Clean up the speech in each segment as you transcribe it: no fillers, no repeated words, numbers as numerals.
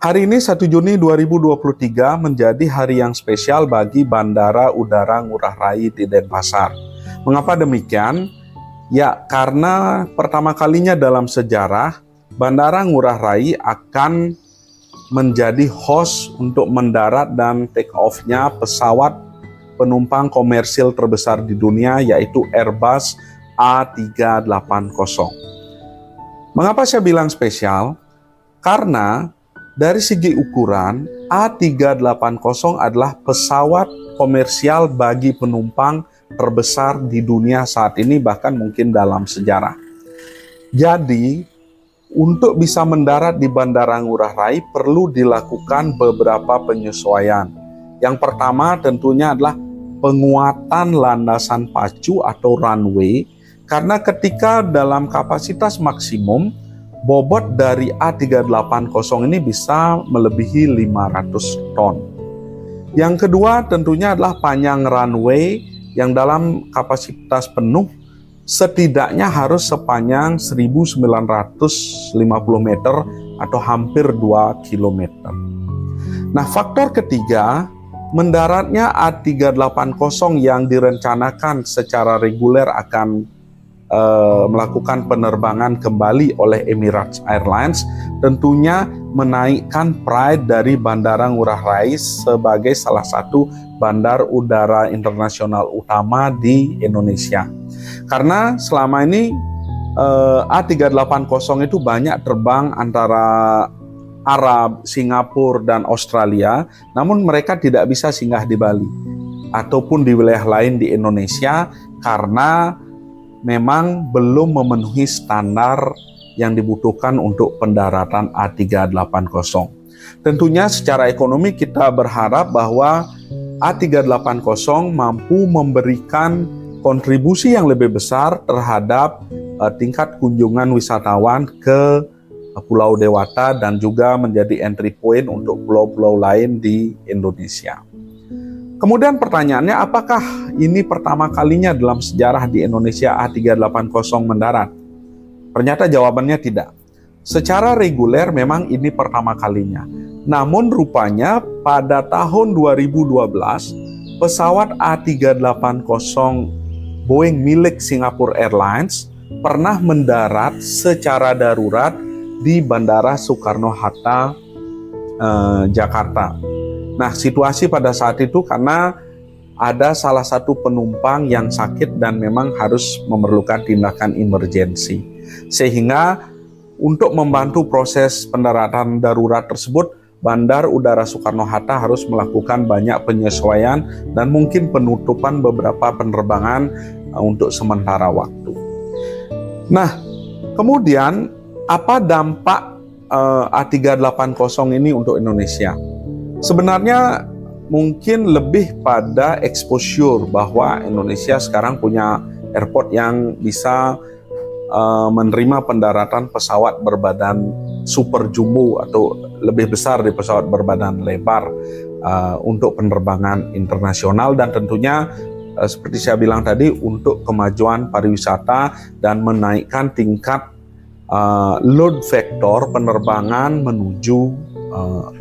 Hari ini 1 Juni 2023 menjadi hari yang spesial bagi Bandara Udara Ngurah Rai di Denpasar. Mengapa demikian? Ya, karena pertama kalinya dalam sejarah Bandara Ngurah Rai akan menjadi host untuk mendarat dan take off-nya pesawat penumpang komersil terbesar di dunia, yaitu Airbus A380. Mengapa saya bilang spesial? Karena dari segi ukuran, A380 adalah pesawat komersial bagi penumpang terbesar di dunia saat ini, bahkan mungkin dalam sejarah. Jadi, untuk bisa mendarat di Bandara Ngurah Rai perlu dilakukan beberapa penyesuaian. Yang pertama tentunya adalah penguatan landasan pacu atau runway, karena ketika dalam kapasitas maksimum, bobot dari A380 ini bisa melebihi 500 ton. Yang kedua tentunya adalah panjang runway yang dalam kapasitas penuh setidaknya harus sepanjang 1950 meter atau hampir 2 km. Nah, faktor ketiga, mendaratnya A380 yang direncanakan secara reguler akan melakukan penerbangan kembali oleh Emirates Airlines tentunya menaikkan pride dari Bandara Ngurah Rai sebagai salah satu bandar udara internasional utama di Indonesia. Karena selama ini A380 itu banyak terbang antara Arab, Singapura, dan Australia, namun mereka tidak bisa singgah di Bali ataupun di wilayah lain di Indonesia karena memang belum memenuhi standar yang dibutuhkan untuk pendaratan A380. Tentunya secara ekonomi kita berharap bahwa A380 mampu memberikan kontribusi yang lebih besar terhadap tingkat kunjungan wisatawan ke Pulau Dewata dan juga menjadi entry point untuk pulau-pulau lain di Indonesia. Kemudian pertanyaannya, apakah ini pertama kalinya dalam sejarah di Indonesia A380 mendarat? Ternyata jawabannya tidak. Secara reguler memang ini pertama kalinya. Namun rupanya pada tahun 2012, pesawat A380 Boeing milik Singapore Airlines pernah mendarat secara darurat di Bandara Soekarno-Hatta, Jakarta. Nah, situasi pada saat itu karena ada salah satu penumpang yang sakit dan memang harus memerlukan tindakan emergensi. Sehingga untuk membantu proses pendaratan darurat tersebut, Bandar Udara Soekarno-Hatta harus melakukan banyak penyesuaian dan mungkin penutupan beberapa penerbangan untuk sementara waktu. Nah, kemudian apa dampak A380 ini untuk Indonesia? Sebenarnya mungkin lebih pada exposure bahwa Indonesia sekarang punya airport yang bisa menerima pendaratan pesawat berbadan super jumbo atau lebih besar dari pesawat berbadan lebar untuk penerbangan internasional, dan tentunya seperti saya bilang tadi untuk kemajuan pariwisata dan menaikkan tingkat load factor penerbangan menuju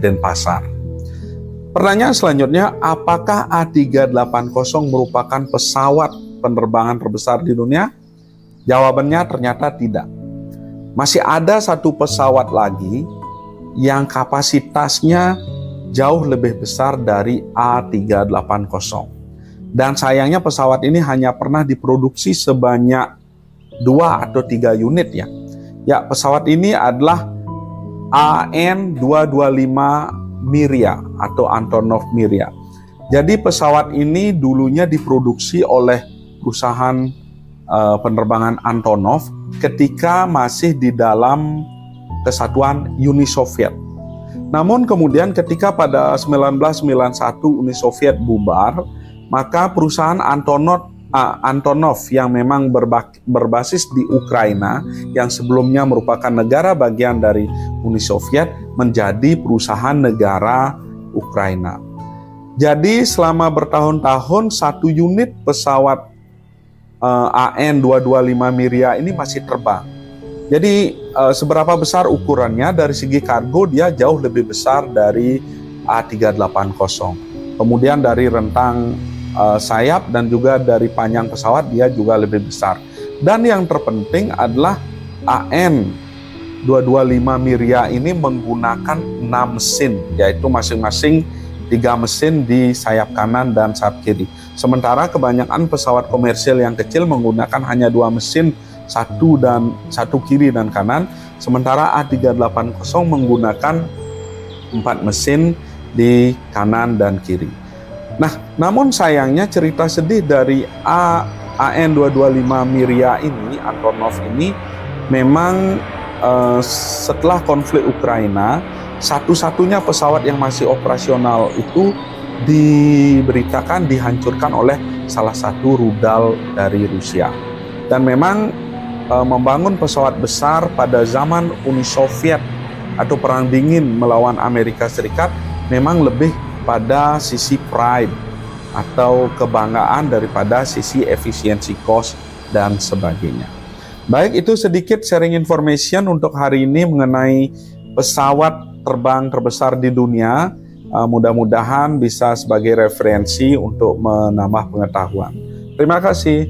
Denpasar. Pertanyaan selanjutnya, apakah A380 merupakan pesawat penerbangan terbesar di dunia? Jawabannya ternyata tidak. Masih ada satu pesawat lagi yang kapasitasnya jauh lebih besar dari A380. Dan sayangnya pesawat ini hanya pernah diproduksi sebanyak 2 atau 3 unit ya. Ya, pesawat ini adalah AN225 Miria atau Antonov Miria. Jadi pesawat ini dulunya diproduksi oleh perusahaan penerbangan Antonov ketika masih di dalam kesatuan Uni Soviet. Namun kemudian ketika pada 1991 Uni Soviet bubar, maka perusahaan Antonov yang memang berbasis di Ukraina, yang sebelumnya merupakan negara bagian dari Uni Soviet, menjadi perusahaan negara Ukraina. Jadi selama bertahun-tahun satu unit pesawat AN225 Miria ini masih terbang. Jadi seberapa besar ukurannya? Dari segi kargo dia jauh lebih besar dari A380. Kemudian dari rentang sayap dan juga dari panjang pesawat dia juga lebih besar. Dan yang terpenting adalah AN225 Miria ini menggunakan 6 mesin, yaitu masing-masing 3 mesin di sayap kanan dan sayap kiri. Sementara kebanyakan pesawat komersial yang kecil menggunakan hanya 2 mesin, satu kiri dan kanan. Sementara A380 menggunakan 4 mesin di kanan dan kiri. Nah, namun sayangnya cerita sedih dari AN225 Miria ini, Antonov ini, memang setelah konflik Ukraina, satu-satunya pesawat yang masih operasional itu diberitakan dihancurkan oleh salah satu rudal dari Rusia. Dan memang membangun pesawat besar pada zaman Uni Soviet atau Perang Dingin melawan Amerika Serikat memang lebih pada sisi pride atau kebanggaan daripada sisi efisiensi cost dan sebagainya. Baik, itu sedikit sharing information untuk hari ini mengenai pesawat terbang terbesar di dunia. Mudah-mudahan bisa sebagai referensi untuk menambah pengetahuan. Terima kasih.